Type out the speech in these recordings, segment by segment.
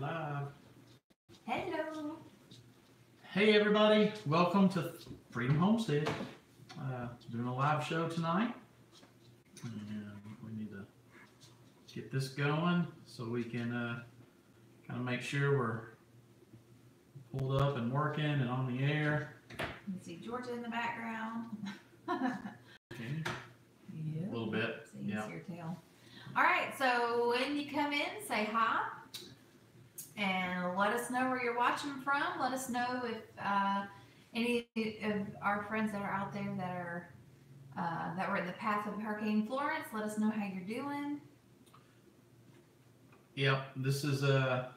Live. Hello. Hey everybody, welcome to Freedom Homestead. Doing a live show tonight, and we need to get this going so we can kind of make sure we're pulled up and working and on the air. You can see Georgia in the background. Okay. Yeah. A little bit. So you can see her tail. All right, so when you come in, say hi. And let us know where you're watching from. Let us know if any of our friends that are out there that are that were in the path of Hurricane Florence. Let us know how you're doing. Yep. This is our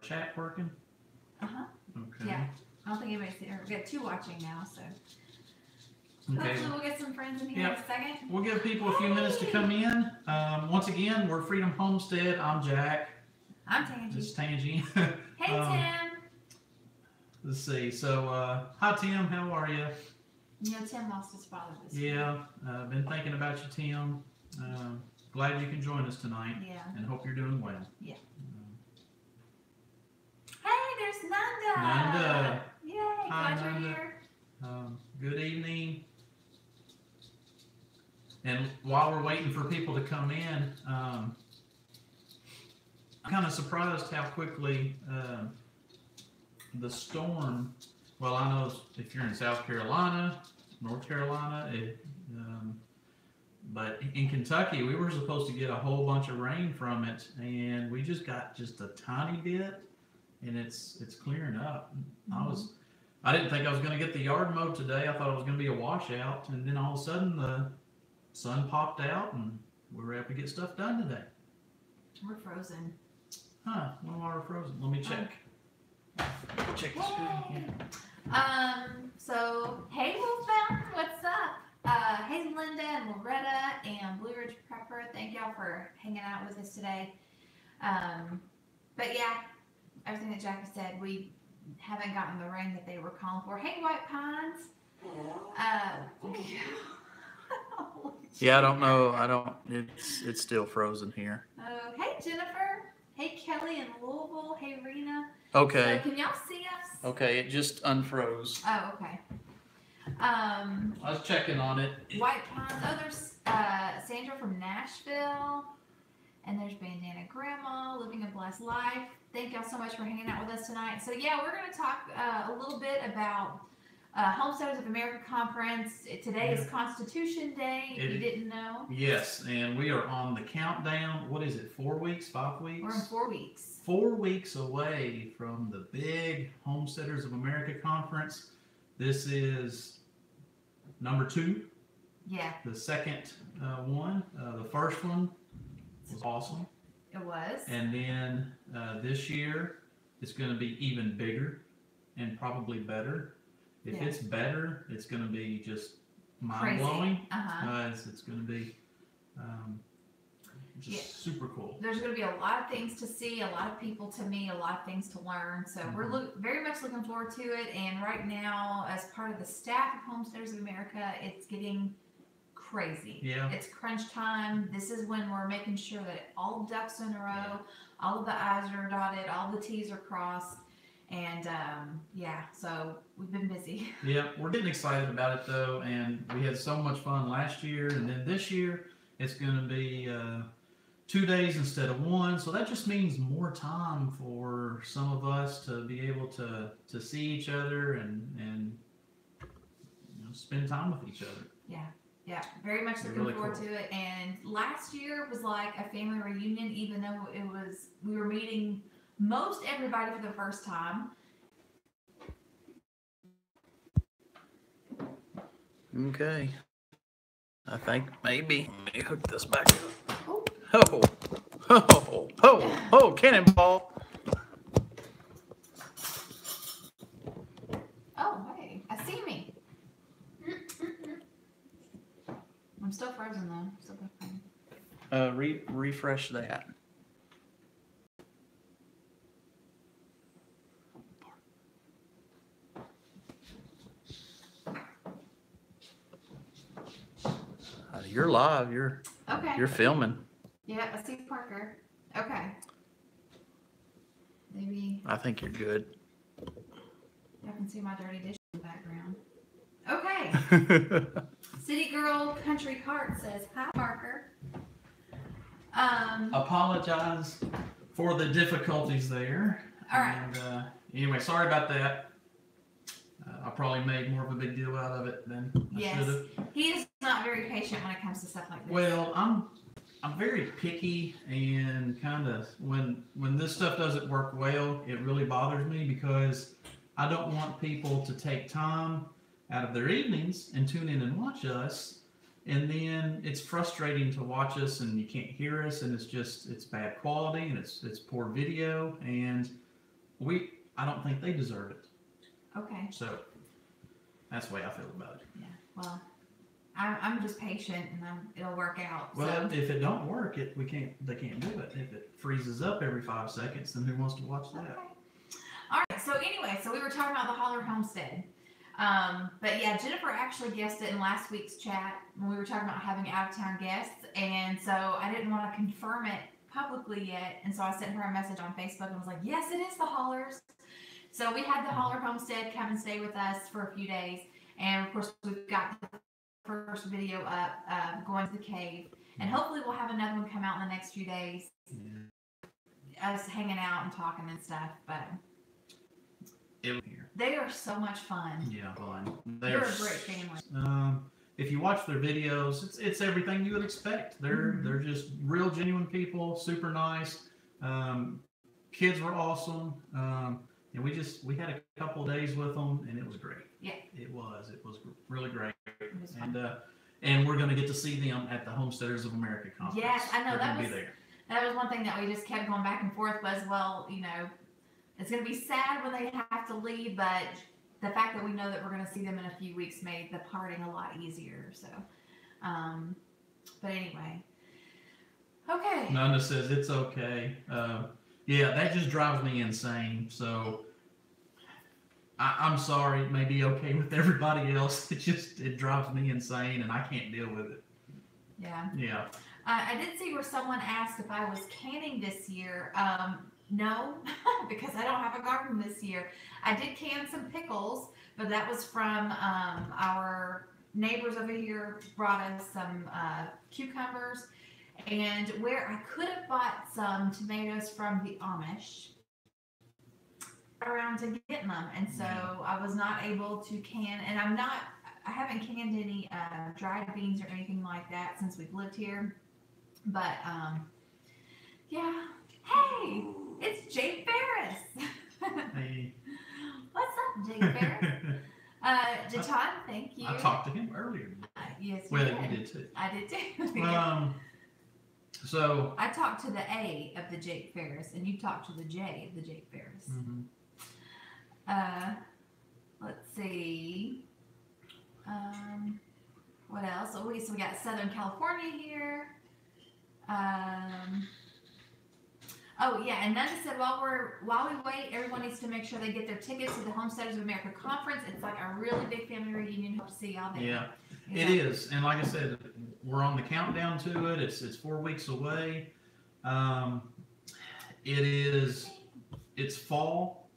chat working? Okay. Yeah. I don't think anybody's there. We've got 2 watching now, so Okay. hopefully we'll get some friends in here in a second. We'll give people a few minutes to come in. Once again, we're Freedom Homestead. I'm Jack. I'm Tangy. It's Tangy. Hey, Tim. Let's see. So, hi Tim. How are you? You know, Tim lost his father this week. Yeah. Been thinking about you, Tim. Glad you can join us tonight. Yeah. And hope you're doing well. Yeah. Hey, there's Nanda. Nanda. Yay. Hi, Glad you're Nanda. here. Good evening. And while we're waiting for people to come in, I'm kind of surprised how quickly the storm, well, I know if you're in South Carolina, North Carolina, but in Kentucky, we were supposed to get a whole bunch of rain from it, and we just got just a tiny bit, and it's clearing up. I didn't think I was going to get the yard mowed today. I thought it was going to be a washout, and then all of a sudden the sun popped out, and we were able to get stuff done today. We're frozen. Huh? Why we're frozen? Let me check. Check the screen. Yeah. So, hey Wolfbound, what's up? Hey Linda and Loretta and Blue Ridge Prepper, thank y'all for hanging out with us today. But yeah, everything that Jackie said, we haven't gotten the rain that they were calling for. Hey White Pines. Yeah, I don't know. It's still frozen here. Oh, hey Jennifer. Hey Kelly in Louisville. Hey Rena. Okay. So can y'all see us? Okay, it just unfroze. Oh, okay. I was checking on it. White Pines. Oh, there's Sandra from Nashville. And there's Bandana Grandma, Living a Blessed Life. Thank y'all so much for hanging out with us tonight. So yeah, we're going to talk a little bit about Homesteaders of America Conference. Today is Constitution Day, if you didn't know. Yes, and we are on the countdown. What is it, 4 weeks, 5 weeks? We're in 4 weeks. 4 weeks away from the big Homesteaders of America Conference. This is number 2. Yeah. The second one. The first one was awesome. It was. And then this year, it's going to be even bigger and probably better. If it's better, it's going to be just mind-blowing. It's going to be just super cool. There's going to be a lot of things to see, a lot of people to meet, a lot of things to learn. So we're very much looking forward to it. And right now, as part of the staff of Homesteaders of America, it's getting crazy. Yeah. It's crunch time. This is when we're making sure that all ducks in a row, all of the I's are dotted, all the T's are crossed. And so we've been busy. Yeah, we're getting excited about it though, and we had so much fun last year, and then this year it's going to be 2 days instead of 1, so that just means more time for some of us to be able to see each other and spend time with each other. Yeah, very much looking forward to it. And last year was like a family reunion, even though we were meeting most everybody for the first time. Okay. I think maybe. Let me hook this back up. Oh, cannonball. Oh, hey, I see me. I'm still frozen though. Still frozen. Refresh that. You're live. You're filming. Yeah, I see Parker. Okay. I think you're good. I can see my dirty dish in the background. Okay. City Girl Country Cart says, hi, Parker. Apologize for the difficulties there. All right. And, anyway, sorry about that. I probably made more of a big deal out of it than I should have. He is not very patient when it comes to stuff like this. Well, I'm very picky, and kind of when this stuff doesn't work well, it really bothers me because I don't want people to take time out of their evenings and tune in and watch us, and then it's frustrating to watch us and you can't hear us, and it's bad quality and it's poor video, and I don't think they deserve it. Okay. So that's the way I feel about it. Yeah. Well, I'm just patient, and it'll work out. Well, so. if it don't work, they can't do it. If it freezes up every 5 seconds, then who wants to watch that? Okay. All right. So anyway, we were talking about the Holler Homestead. But yeah, Jennifer actually guessed it in last week's chat when we were talking about having out-of-town guests, and so I didn't want to confirm it publicly yet, and so I sent her a message on Facebook and was like, yes, it is the Hollers. So we had the Holler Homestead come and stay with us for a few days, and of course we've got the first video up going to the cave, and hopefully we'll have another one come out in the next few days. Yeah. Us hanging out and talking and stuff, but they are so much fun. Yeah, fun. They're a great family. If you watch their videos, it's everything you would expect. They're just real genuine people, super nice. Kids were awesome. And we had a couple of days with them, and it was great. Yeah, it was really great. And we're going to get to see them at the Homesteaders of America conference. Yes, I know. That was one thing that we just kept going back and forth was, well, it's going to be sad when they have to leave, but the fact that we know that we're going to see them in a few weeks made the parting a lot easier. So, but anyway. Okay. Nanda says it's okay. Yeah, that just drives me insane. So I'm sorry. It may be okay with everybody else. It drives me insane, and I can't deal with it. Yeah. Yeah. I did see where someone asked if I was canning this year. No, because I don't have a garden this year. I did can some pickles, but that was from our neighbors over here brought us some cucumbers, and where I could have bought some tomatoes from the Amish around to get them, and so I was not able to can, and I haven't canned any dried beans or anything like that since we've lived here, but yeah. Hey, it's Jake Ferris. Hey. What's up, Jake Ferris? Jatan, thank you. I talked to him earlier. Yes, well, you did too. I did too. So I talked to the A of the Jake Ferris, and you talked to the J of the Jake Ferris. Mm-hmm. Let's see. What else? So we got Southern California here. Oh yeah, and Nanda said while we wait, everyone needs to make sure they get their tickets to the Homesteaders of America conference. It's like a really big family reunion. Hope to see y'all there. Yeah, it is, and like I said, we're on the countdown to it. It's 4 weeks away. It's fall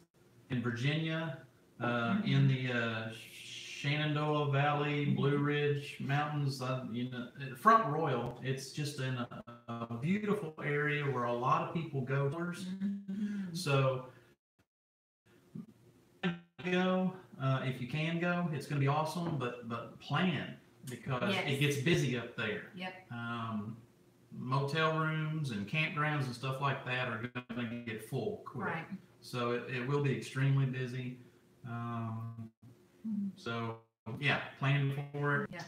in Virginia, in the Shenandoah Valley, Blue Ridge Mountains. Front Royal. It's just in a beautiful area where a lot of people go. Mm-hmm. So go if you can go. It's going to be awesome, but plan because it gets busy up there. Yep. Motel rooms and campgrounds and stuff like that are going to get full quick. Right. So it will be extremely busy. So yeah, planning for it. Yeah.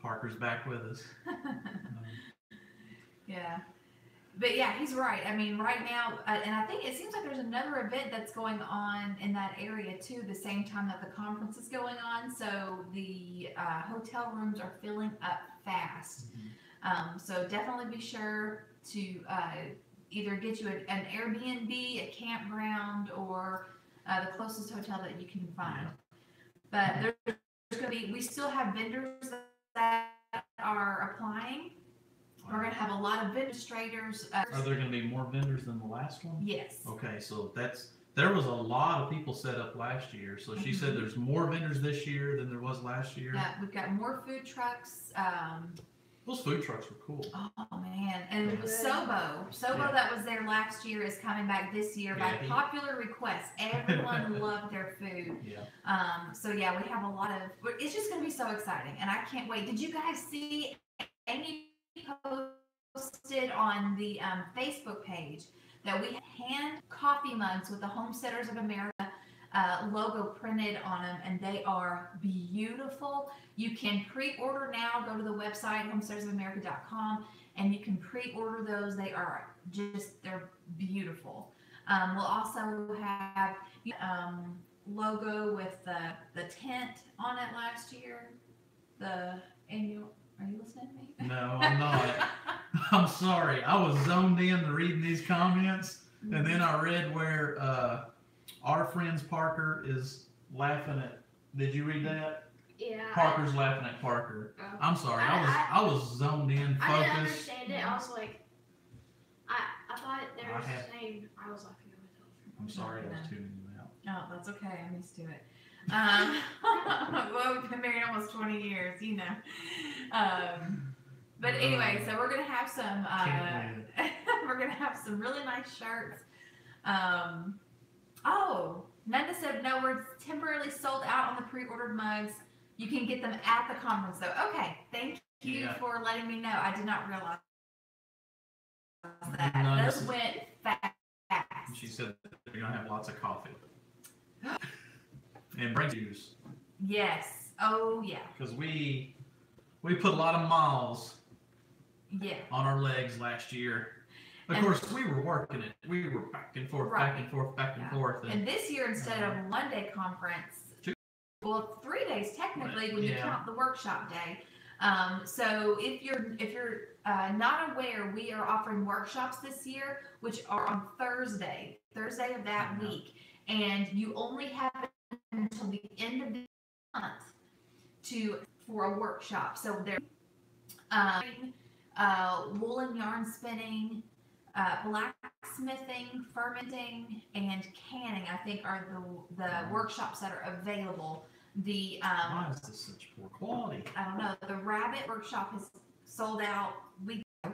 Parker's back with us. Yeah. But yeah, he's right. I mean, right now, and I think it seems like there's another event that's going on in that area too, the same time that the conference is going on. So the hotel rooms are filling up fast. Mm-hmm. So definitely be sure to either get you an Airbnb, a campground, or the closest hotel that you can find. But there's going to be, we still have vendors that are applying. We're going to have a lot of vendors. Are there going to be more vendors than the last one? Yes. Okay, so there was a lot of people set up last year. So she said there's more vendors this year than there was last year. Yeah, we've got more food trucks. Those food trucks were cool. Oh man, and Yeah. Sobo Yeah. that was there last year is coming back this year by popular request. Everyone loved their food. Yeah. So yeah, we have a lot of. It's just going to be so exciting, and I can't wait. Did you guys see Amy posted on the Facebook page that we hand coffee mugs with the Homesteaders of America logo printed on them, and they are beautiful. You can pre-order now. Go to the website homesteadersofamerica.com and you can pre-order those. They're beautiful. We'll also have logo with the tent on it last year. The annual. Are you listening to me? No, I'm not. I'm sorry. I was zoned in to reading these comments, and then I read where our friend's Parker is laughing at. Did you read that? Yeah. Parker's laughing at Parker. Oh. I'm sorry. I was zoned in, focused. I didn't understand it. I was like, I thought they were saying. I was laughing at myself. I'm sorry, I was tuning you out. Oh, that's okay. I'm used to it. Well, we've been married almost 20 years, you know. But anyway, so we're gonna have some. We're gonna have some really nice shirts. Oh, Nanda said no. We're temporarily sold out on the pre-ordered mugs. You can get them at the conference, though. Okay, thank you for letting me know. I did not realize that. Those went fast. She said they're gonna have lots of coffee and brain juice. Yes. Oh yeah. Because we put a lot of miles. Yeah. On our legs last year. Of course, we were working it. We were back and forth, back and forth, back and forth. And this year, instead of a one-day conference, well, 3 days technically when you count the workshop day. So if you're not aware, we are offering workshops this year, which are on Thursday of that week, and you only have until the end of the month for a workshop. So they're wool and yarn spinning, blacksmithing, fermenting, and canning, I think, are the workshops that are available. Why is this such poor quality? I don't know. The rabbit workshop has sold out weeks ago.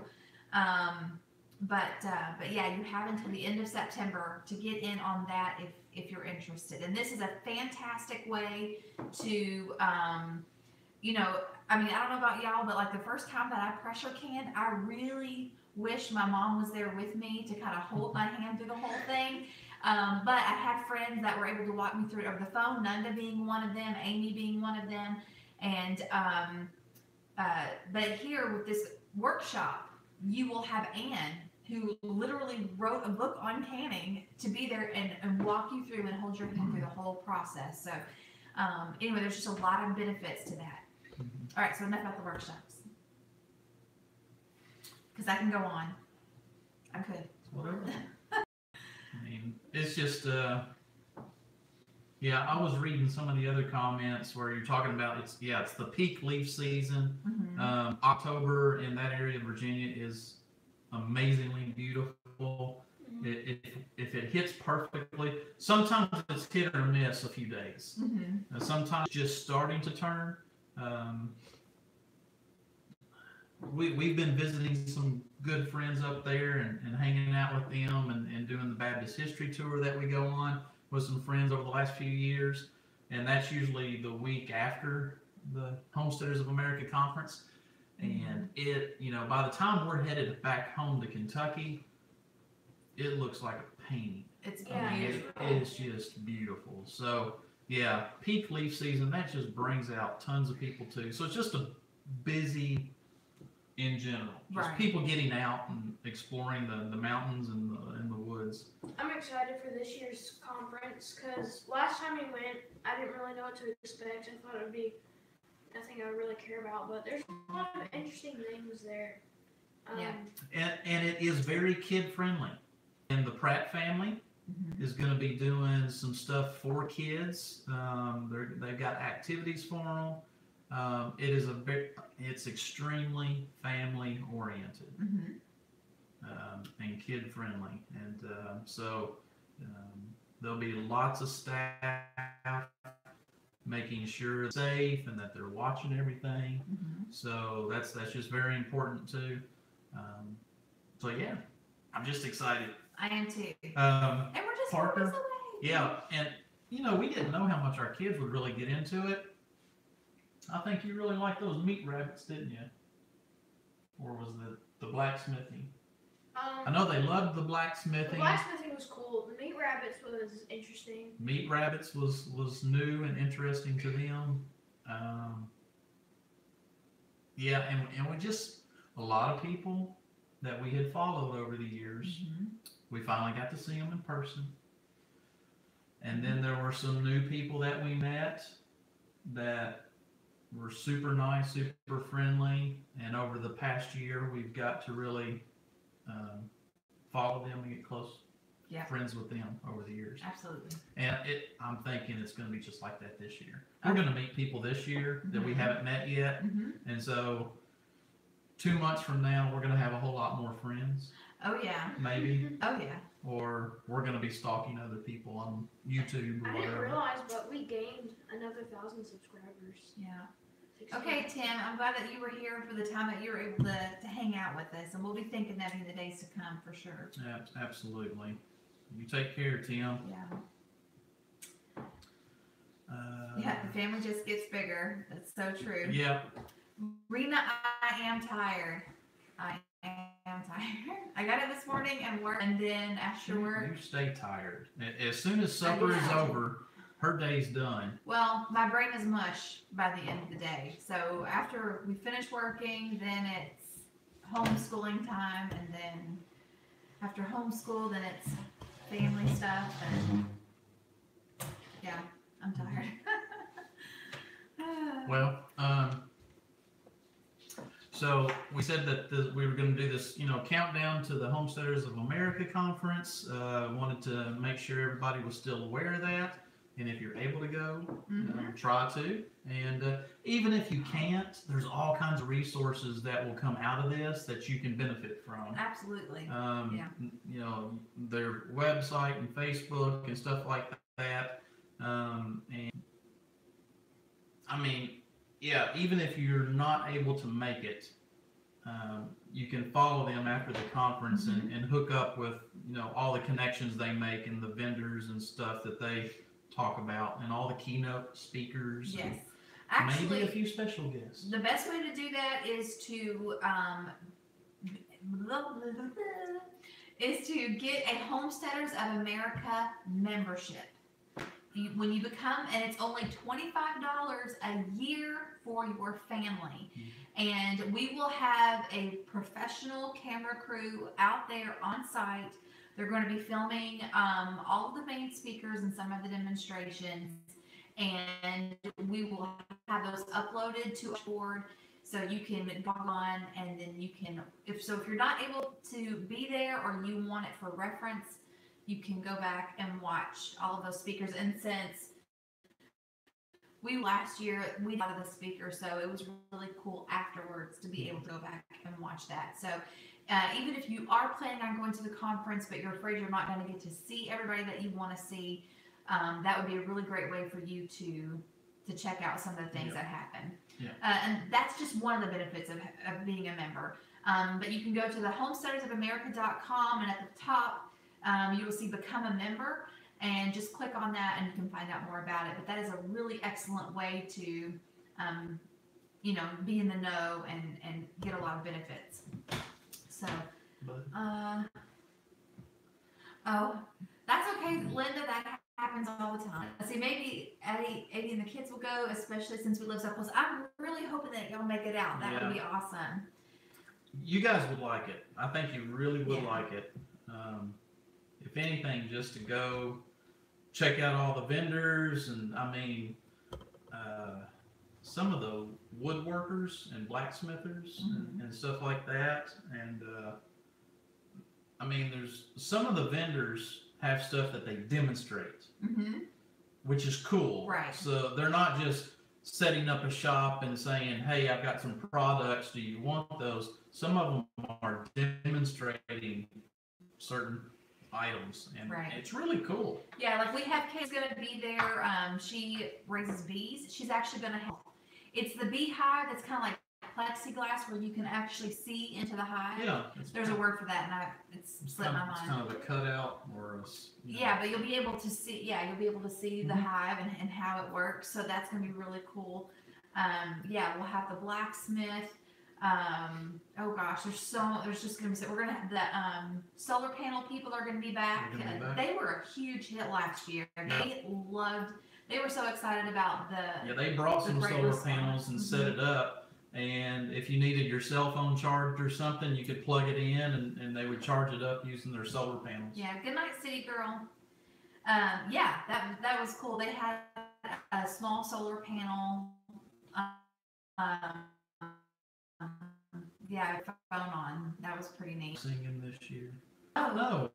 But yeah, you have until the end of September to get in on that if you're interested. And this is a fantastic way to, I mean, I don't know about y'all, but like the first time that I pressure canned, I really wish my mom was there with me to kind of hold my hand through the whole thing. But I had friends that were able to walk me through it over the phone, Nanda being one of them, Amy being one of them. And, but here with this workshop, you will have Anne, who literally wrote a book on canning, to be there and walk you through and hold your hand through the whole process. So anyway, there's just a lot of benefits to that. All right, so enough about the workshops. Because I can go on. I could. Whatever. I mean, it's just, yeah, I was reading some of the other comments where you're talking about, it's the peak leaf season. Mm-hmm. October in that area of Virginia is amazingly beautiful. If it hits perfectly, sometimes it's hit or miss a few days. Mm-hmm. Sometimes just starting to turn. We've been visiting some good friends up there and hanging out with them and doing the Baptist history tour that we go on with some friends over the last few years. And that's usually the week after the Homesteaders of America conference. And by the time we're headed back home to Kentucky, it looks like a painting. It's It's just beautiful. So yeah, peak leaf season, that just brings out tons of people too. So it's just a busy in general. Just people getting out and exploring the mountains and the woods. I'm excited for this year's conference because last time we went, I didn't really know what to expect. I thought it would be nothing I would really care about, but there's a lot of interesting things there. And it is very kid friendly. And the Pratt family is going to be doing some stuff for kids. They've got activities for them. It's extremely family oriented and kid friendly, and There'll be lots of staff making sure it's safe and that they're watching everything. So that's just very important too. So yeah, I'm just excited. I am too. Um, And we're just 4 Parker, weeks away. yeah, and we didn't know how much our kids would really get into it. I think you really liked those meat rabbits, didn't you? Or was the blacksmithing? I know they loved the The blacksmithing. blacksmithing was cool. The meat rabbits was interesting. Meat rabbits was new and interesting to them. Yeah, and we just, a lot of people that we had followed over the years, we finally got to see them in person. And then there were some new people that we met that were super nice, super friendly. And over the past year, we've got to really follow them and get close friends with them over the years. Absolutely. And I'm thinking it's going to be just like that this year. We're going to meet people this year that we haven't met yet. And so 2 months from now, we're going to have a whole lot more friends. Oh yeah. Maybe. Oh yeah. Or we're going to be stalking other people on YouTube or I didn't whatever. realize, but we gained another 1,000 subscribers. Yeah. 16. Okay, Tim, I'm glad that you were here for the time that you were able to hang out with us, and we'll be thinking of you in the days to come for sure. Yeah, absolutely. You take care, Tim. Yeah. Yeah, the family just gets bigger. That's so true. Yeah. Rena, I am tired. I am tired. I got up this morning and worked, and then after work. You stay tired. As soon as supper is over, her day's done. Well, my brain is mush by the end of the day. So after we finish working, then it's homeschooling time, and then after homeschool, then it's family stuff, and yeah, I'm tired. Well, so we said that we were going to do this, countdown to the Homesteaders of America conference. Wanted to make sure everybody was still aware of that. And if you're able to go, try to. And even if you can't, there's all kinds of resources that will come out of this that you can benefit from. Absolutely. Their website and Facebook and stuff like that. And I mean, yeah, even if you're not able to make it, you can follow them after the conference and hook up with, all the connections they make and the vendors and stuff that they talk about and all the keynote speakers. Yes. Actually, maybe a few special guests. The best way to do that is to get a Homesteaders of America membership. When you become, and it's only $25 a year for your family. And we will have a professional camera crew out there on site. They're going to be filming all of the main speakers and some of the demonstrations. And we will have those uploaded to a board so you can log on, and then you can, if you're not able to be there or you want it for reference, you can go back and watch all of those speakers. And since last year we had a lot of the speakers, so it was really cool afterwards to be able to go back and watch that. So even if you are planning on going to the conference, but you're afraid you're not going to get to see everybody that you want to see, that would be a really great way for you to check out some of the things that happen. Yeah. And that's just one of the benefits of being a member. But you can go to the homesteadersofamerica.com, and at the top, you will see Become a Member, and just click on that and you can find out more about it. But that is a really excellent way to, be in the know and get a lot of benefits. So, that's okay, Linda. That happens all the time. See, maybe Eddie and the kids will go, especially since we live so close. I'm really hoping that y'all make it out. That would be awesome. You guys would like it. I think you really would like it. If anything, just to go check out all the vendors, and I mean, some of the woodworkers and blacksmithers and stuff like that. And I mean, there's some of the vendors have stuff that they demonstrate, which is cool. Right. So they're not just setting up a shop and saying, "Hey, I've got some products. Do you want those?" Some of them are demonstrating certain items, and Right. it's really cool. Yeah, like we have Kay's gonna be there. She raises bees. She's actually gonna help. It's the beehive that's kind of like plexiglass where you can actually see into the hive. Yeah, There's a word for that, and it's slipped my It's mind. kind of a cutout or a, Yeah, but you'll be able to see. Yeah, you'll be able to see the Mhm. hive and how it works. So that's gonna be really cool. Yeah, we'll have the blacksmith. Oh gosh, there's just gonna be. We're gonna have the solar panel people are gonna be back. They're gonna be back. They were a huge hit last year. They were so excited about the. Yeah, they brought the some great solar response. panels and set it up. And if you needed your cell phone charged or something, you could plug it in, and they would charge it up using their solar panels. Yeah, good night, city girl. Yeah, that was cool. They had a small solar panel. Yeah, phone on. That was pretty neat. Singing this year. I don't know.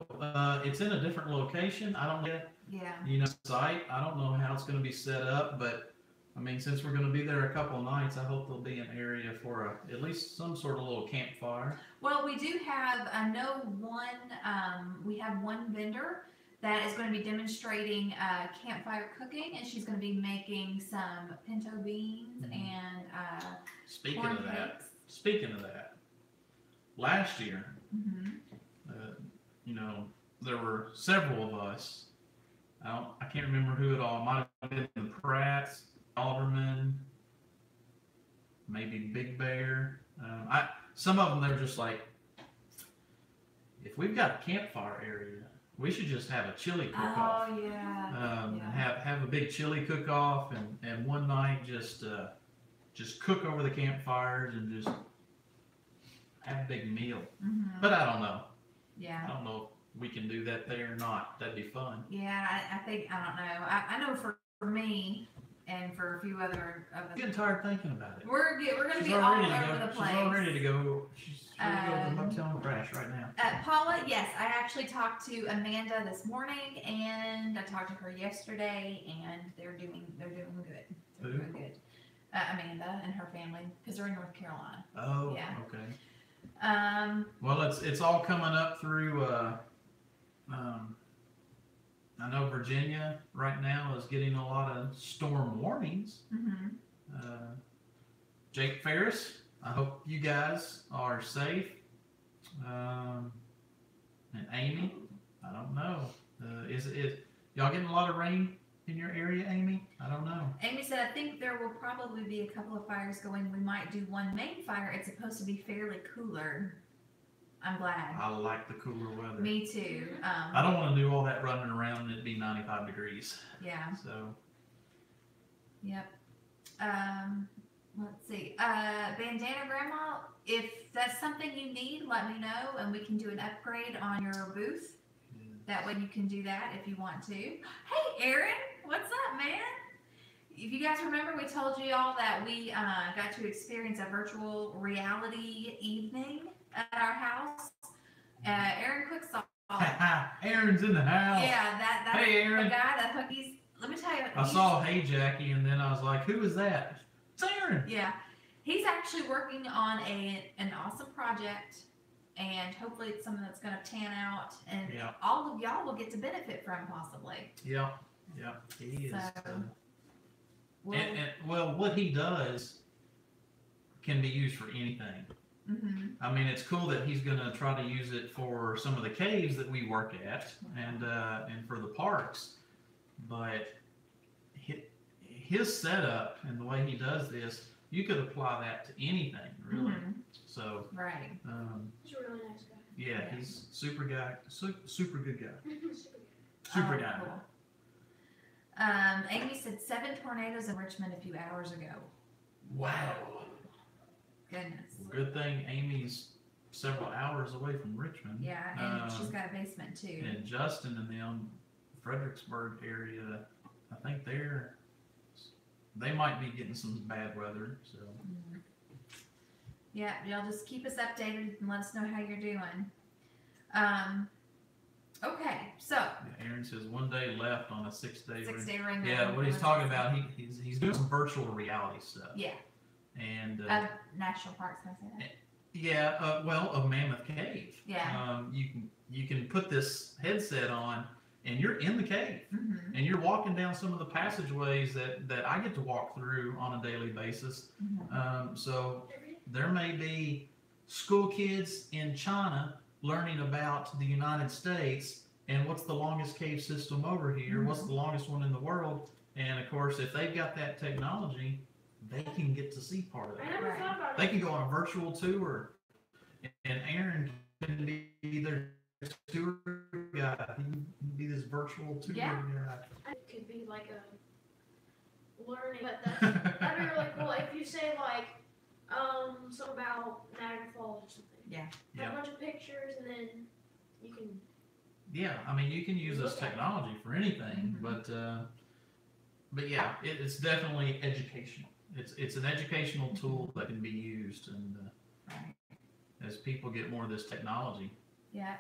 It's in a different location. I don't get, Yeah. site. I don't know how it's going to be set up, but I mean, since we're going to be there a couple of nights, I hope there'll be an area for at least some sort of little campfire. Well, we do have, I know we have one vendor that is going to be demonstrating campfire cooking, and she's going to be making some pinto beans and Speaking corn of that, cakes. Last year, Mm-hmm. there were several of us. I can't remember who it all might have been. The Pratts, Alderman, maybe Big Bear. Some of them they're just like, if we've got a campfire area, we should just have a chili cook-off. Oh yeah. Have a big chili cook-off, and one night just cook over the campfires and just have a big meal. Mm-hmm. But I don't know. Yeah. I don't know if we can do that there or not. That'd be fun. Yeah, I think I don't know. I know for me and for a few other of us, I'm getting tired thinking about it. we're gonna She's be all all ready to over go. the place. She's all ready to go. She's ready to go to the hotel and crash right now. Paula, yes, I actually talked to Amanda this morning, and I talked to her yesterday, and they're doing good. They're Who? doing good. Amanda and her family, because they're in North Carolina. Oh, Yeah. okay. Well, it's all coming up through. I know Virginia right now is getting a lot of storm warnings. Mm-hmm. Jake Ferris, I hope you guys are safe. And Amy, I don't know. Is y'all getting a lot of rain in your area, Amy? I don't know. Amy said, I think there will probably be a couple of fires going. We might do one main fire. It's supposed to be fairly cooler. I'm glad. I like the cooler weather. Me too. I don't want to do all that running around and it be 95 degrees. Yeah. So. Yep. Let's see. Bandana Grandma, if that's something you need, let me know and we can do an upgrade on your booth. That way you can do that if you want to. Hey, Aaron, what's up, man? If you guys remember, we told you all that we got to experience a virtual reality evening at our house. Aaron Cook saw it. Aaron's in the house. Yeah, that Hey, Aaron. the guy that hookies. Let me tell you. I saw Hey Jackie, and then I was like, "Who is that?" It's Aaron. Yeah, he's actually working on an awesome project, and hopefully it's something that's going to pan out, and all of y'all will get to benefit from possibly. Yeah, he is. So, well, what he does can be used for anything. Mm-hmm. I mean, it's cool that he's going to try to use it for some of the caves that we work at, and for the parks. But his setup and the way he does this, you could apply that to anything, really. Mm-hmm. So, right. He's a really nice guy. Yeah, he's super guy, super good guy, Super super guy. Cool. Amy said 7 tornadoes in Richmond a few hours ago. Wow. Goodness. Good thing Amy's several hours away from Richmond. Yeah, and she's got a basement too. And Justin and them, Fredericksburg area, I think they might be getting some bad weather. So. Mm-hmm. Yeah, y'all just keep us updated and let us know how you're doing. Okay, so. Yeah, Aaron says 1 day left on a 6-day. 6-day ring. Yeah, what he's talking about, he's doing some virtual reality stuff. Yeah. And National Parks, can I say Yeah, well, a mammoth cave. Yeah. You can put this headset on, and you're in the cave, Mm-hmm. and you're walking down some of the passageways that I get to walk through on a daily basis. So there may be school kids in China learning about the United States and what's the longest cave system over here, what's the longest one in the world, and of course, if they've got that technology, they can get to see part of I it. never Right. thought about They it. can go on a virtual tour, and Aaron can be their tour guide. He can be this virtual tour Yeah. guide. It could be like a learning, but that'd be really cool if you say like something about Niagara Falls or something. Yeah. Have a bunch of pictures and then you can. Yeah, I mean, you can use this technology for anything, but yeah, it's definitely educational. It's an educational tool that can be used, and Right. as people get more of this technology. Yeah.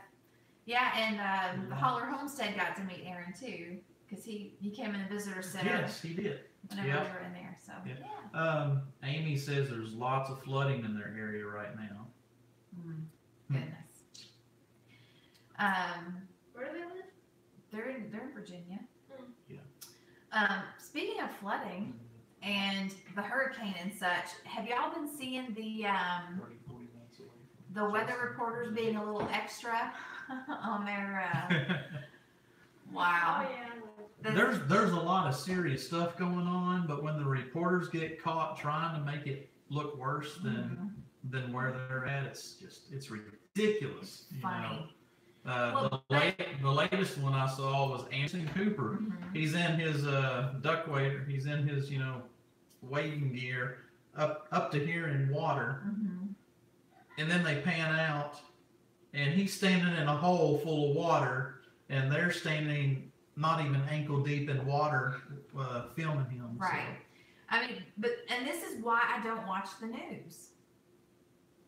Yeah, and the Holler Homestead got to meet Aaron too, because he came in the visitor center Yes, he did. whenever Yep. we were in there. So Yep. yeah. Amy says there's lots of flooding in their area right now. Goodness. Where do they live? They're in Virginia. Yeah. Speaking of flooding and the hurricane and such, have y'all been seeing the 40 minutes away from weather reporters being a little extra on their? Wow. Oh yeah. There's a lot of serious stuff going on, but when the reporters get caught trying to make it look worse than where they're at, it's ridiculous. You Funny. know? The latest one I saw was Anderson Cooper. He's in his duck wader. He's in his wading gear up to here in water, and then they pan out, and he's standing in a hole full of water, and they're standing not even ankle deep in water, filming him. Right. So I mean, and this is why I don't watch the news.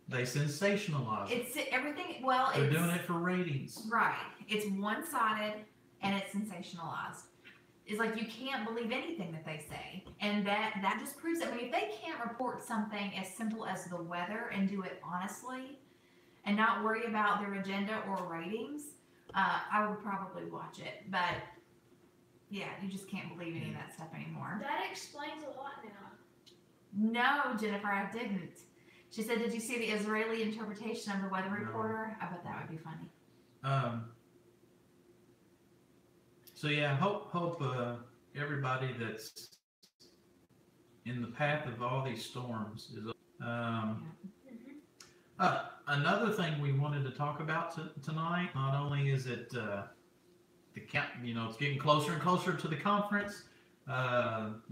they sensationalize it. It's everything. Well, They're it's doing it for ratings. right. It's one-sided and it's sensationalized. It's like you can't believe anything that they say, and that just proves it. I mean, if they can't report something as simple as the weather and do it honestly, and not worry about their agenda or ratings, I would probably watch it. But yeah, you just can't believe any of that stuff anymore. That explains a lot now. No, Jennifer, I didn't. She said, "Did you see the Israeli interpretation of the weather reporter?" I bet that would be funny. So yeah, hope everybody that's in the path of all these storms is. Another thing we wanted to talk about tonight. Not only is it it's getting closer and closer to the conference.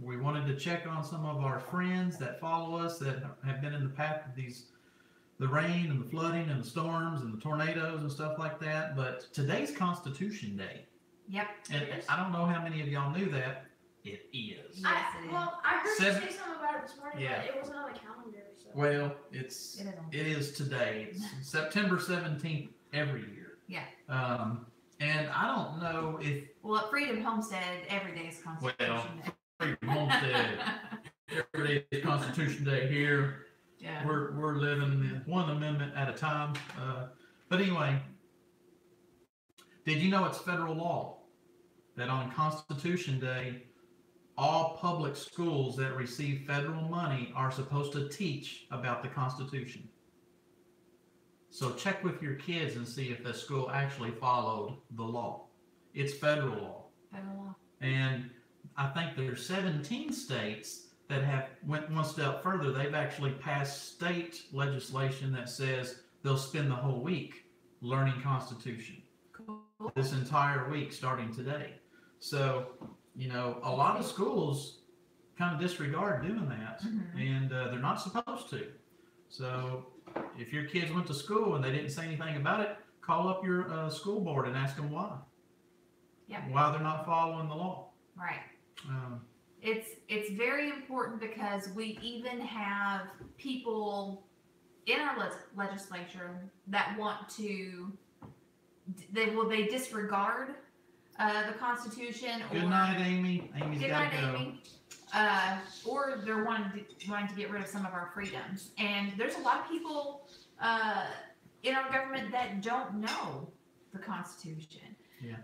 We wanted to check on some of our friends that follow us that have been in the path of the rain and the flooding and the storms and the tornadoes and stuff like that. But today's Constitution Day. Yep. And It is? I don't know how many of y'all knew that. It is. Yes, it is. Well, I heard you Seven- say something about it this morning, Yeah. but it wasn't on the calendar. So. Well, It is on. it is today. It's September 17th every year. Yeah. And I don't know if Well, at Freedom Homestead, every day is Constitution Day. Homestead every day is Constitution Day here. Yeah. We're living one amendment at a time. But anyway, did you know it's federal law that on Constitution Day, all public schools that receive federal money are supposed to teach about the Constitution? So check with your kids and see if the school actually followed the law. It's federal law. Federal law. And I think there's 17 states that have went one step further. They've actually passed state legislation that says they'll spend the whole week learning Constitution. Cool. This entire week starting today. So, a lot of schools kind of disregard doing that, and they're not supposed to. So if your kids went to school and they didn't say anything about it, call up your school board and ask them why. Yeah. Why they're not following the law. Right. It's very important because we even have people in our legislature that want to they disregard the Constitution. Good night, Amy. Amy's Good got night, to go. Amy. Or they're wanting to get rid of some of our freedoms. And there's a lot of people in our government that don't know the Constitution. Yeah.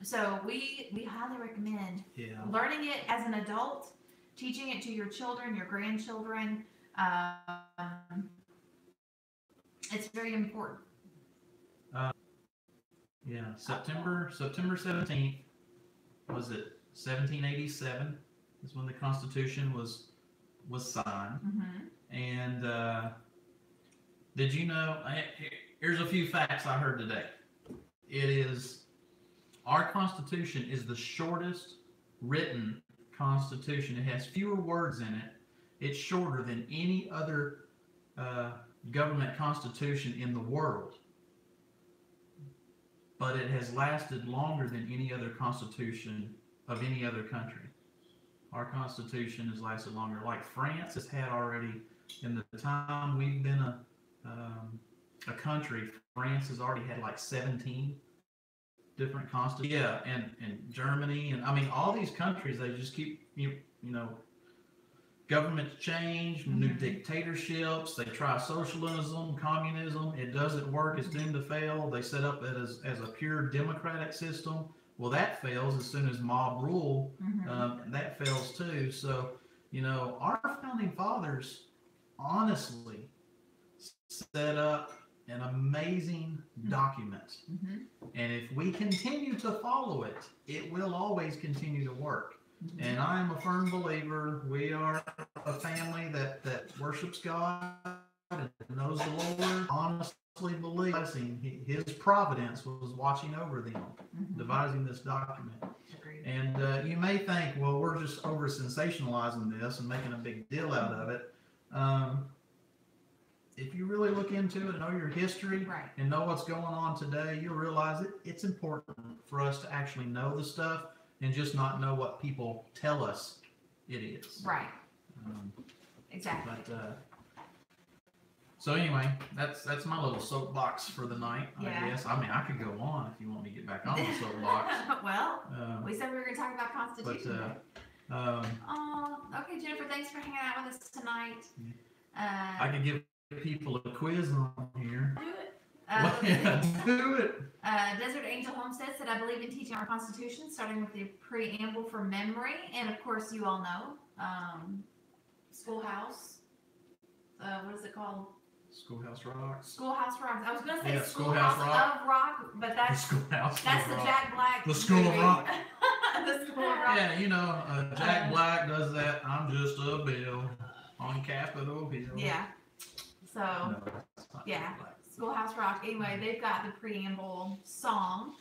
So we highly recommend Yeah. learning it as an adult, teaching it to your children, your grandchildren. It's very important. Yeah. September 17th, was it 1787 is when the Constitution was signed. Mm-hmm. And did you know, here's a few facts I heard today. Our Constitution is the shortest written Constitution. It has fewer words in it. It's shorter than any other government constitution in the world. But it has lasted longer than any other constitution of any other country. Our Constitution has lasted longer. Like France has had already, in the time we've been a country, France has already had like 17 different constitutions. Yeah, and Germany, and I mean all these countries, they just keep you know, governments change, new dictatorships, they try socialism, communism, it doesn't work, it's doomed to fail. They set up it as a pure democratic system. Well, that fails as soon as mob rule, that fails too. So, you know, our founding fathers honestly set up an amazing document. And if we continue to follow it, it will always continue to work. And I am a firm believer we are a family that worships God and knows the Lord, honestly believes His providence was watching over them, devising this document. Agreed. And you may think, well, we're just over sensationalizing this and making a big deal out of it. If you really look into it and know your history and know what's going on today, you'll realize it's important for us to actually know the stuff and just not know what people tell us it is. Right. Exactly. But so anyway, that's my little soapbox for the night. I guess. I mean, I could go on if you want me to get back on the soapbox. Well, we said we were going to talk about Constitution Day. Okay, Jennifer, thanks for hanging out with us tonight. I could give people a quiz on here. Do it. Do it. Desert Angel Homestead said, I believe in teaching our Constitution, starting with the preamble for memory. And of course, you all know, Schoolhouse. What is it called? Schoolhouse Rock. Schoolhouse Rock. I was going to say Schoolhouse Schoolhouse of Rock, but that's the Jack Black. The School of Rock. The School of Rock. Yeah, you know, Jack Black does that. I'm just a bill on Capitol Hill. Yeah. So, No, that's not yeah. Jack Black. Schoolhouse Rock. Anyway, they've got the preamble song.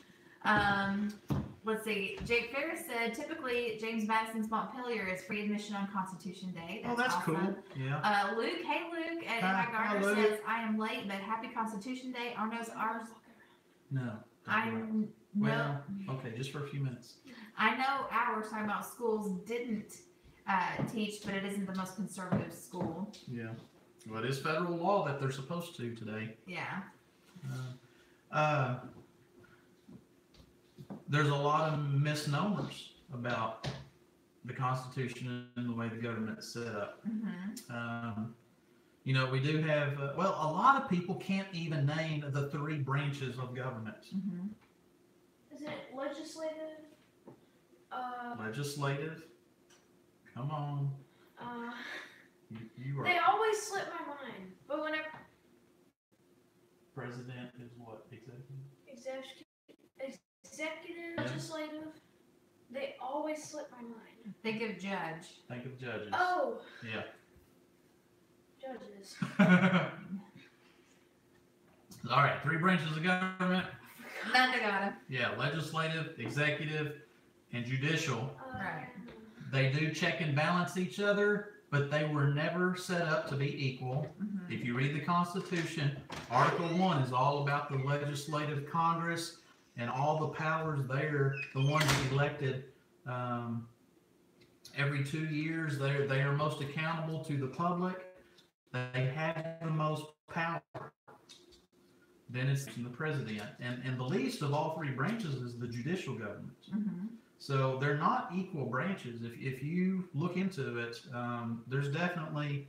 Let's see. Jake Ferris said, typically James Madison's Montpelier is free admission on Constitution Day. That's awesome. Cool. Yeah. Luke, hey Luke, at Hi, my Gardner Luke. says, I am late, but happy Constitution Day. Ours. No. Well, okay, just for a few minutes. I know ours, talking about schools, didn't teach, but it isn't the most conservative school. Yeah. Well, it is federal law that they're supposed to today. Yeah. There's a lot of misnomers about the Constitution and the way the government's set up. You know, we do have, a lot of people can't even name the 3 branches of government. Is it legislative? Legislative. Come on. You are. They always slip my mind, but whenever President is what? executive, legislative, they always slip my mind. Think of judge. Think of judges. Oh, Yeah. judges. All right, 3 branches of government. None got him. Yeah, legislative, executive, and judicial. Right. They do check and balance each other, but they were never set up to be equal. If you read the Constitution, Article 1 is all about the legislative Congress and all the powers there, the ones elected every 2 years. They are most accountable to the public. They have the most power. Then it's the president. And the least of all 3 branches is the judicial government. So they're not equal branches. If you look into it, there's definitely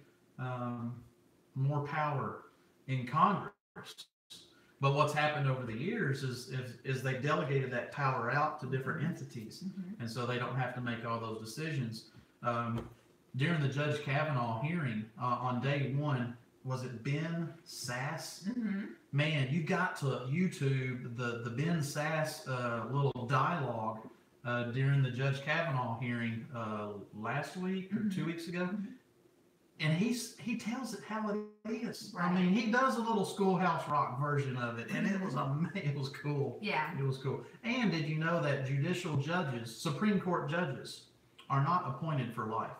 more power in Congress. But what's happened over the years is they delegated that power out to different entities, and so they don't have to make all those decisions. During the Judge Kavanaugh hearing on day one, was it Ben Sass? Man, you got to YouTube the Ben Sass little dialogue during the Judge Kavanaugh hearing last week or 2 weeks ago. And he tells it how it is. Right. I mean, he does a little Schoolhouse Rock version of it, and it was cool. Yeah. It was cool. And did you know that judicial judges, Supreme Court judges, are not appointed for life?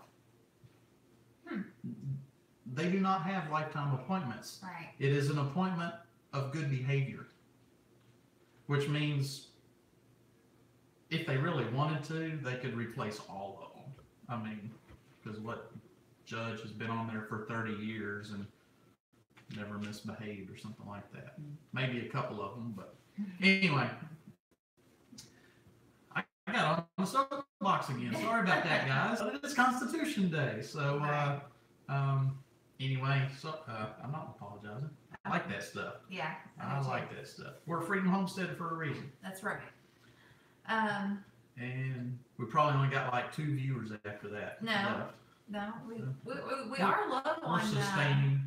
They do not have lifetime appointments. Right. It is an appointment of good behavior, which means if they really wanted to, they could replace all of them. I mean, because what judge has been on there for 30 years and never misbehaved or something like that? Maybe a couple of them, but anyway. I got on the soapbox again. Sorry about that, guys. It's Constitution Day, so anyway, so I'm not apologizing. I like that stuff. Yeah. I like that stuff. We're a Freedom Homestead for a reason. That's right. And we probably only got like 2 viewers after that. No. Left. No, we are low We're on sustaining.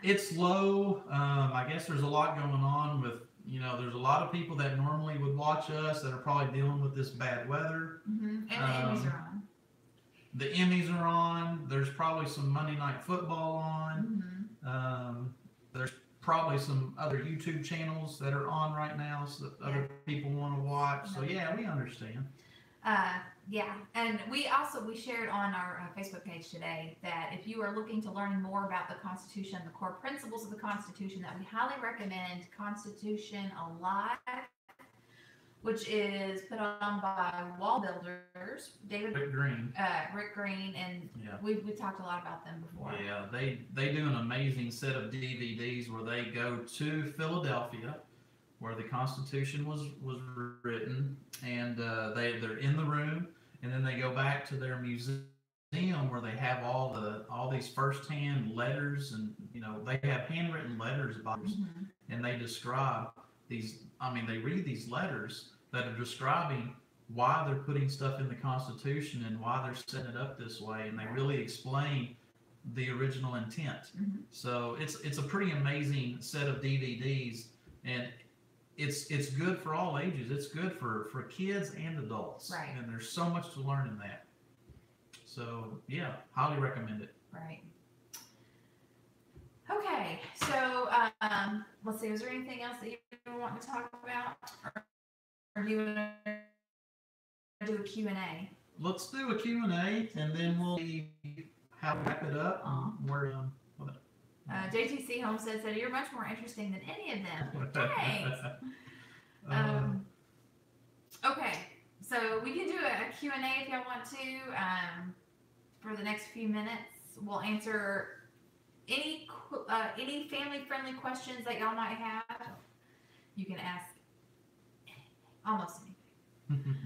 It's low. I guess there's a lot going on with, there's a lot of people that normally would watch us that are probably dealing with this bad weather. And the Emmys are on. The Emmys are on. There's probably some Monday Night Football on. There's probably some other YouTube channels that are on right now so that other people want to watch. So yeah, we understand. Yeah, and we shared on our Facebook page today that if you are looking to learn more about the Constitution, the core principles of the Constitution, that we highly recommend Constitution Alive, which is put on by Wall Builders, Rick Green. Rick Green, and Yeah. we talked a lot about them before. Yeah, they do an amazing set of DVDs where they go to Philadelphia, where the Constitution was written, and they're in the room, and then they go back to their museum where they have all these firsthand letters, and they have handwritten letters about it, and they describe these. I mean, they read these letters that are describing why they're putting stuff in the Constitution and why they're setting it up this way, and they really explain the original intent. So it's a pretty amazing set of DVDs, and it's good for all ages. It's good for kids and adults. Right. And there's so much to learn in that. So yeah, highly recommend it. Right. Okay, so let's see. Is there anything else that you want to talk about, or do you want to do a Q&A? Let's do a Q&A, and then we'll see how to wrap it up. Where JTC Homestead said, "You're much more interesting than any of them." Thanks. Okay, so we can do a Q&A if y'all want to. For the next few minutes, we'll answer any family-friendly questions that y'all might have. You can ask almost anything.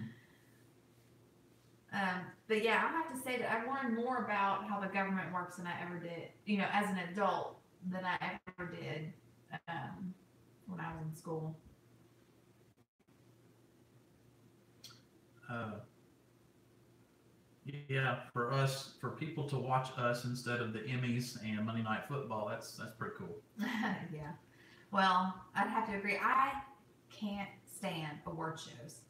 But yeah, I have to say that I've learned more about how the government works than I ever did, as an adult, than I ever did when I was in school. Yeah, for people to watch us instead of the Emmys and Monday Night Football, that's pretty cool. Yeah. Well, I'd have to agree. I can't stand award shows.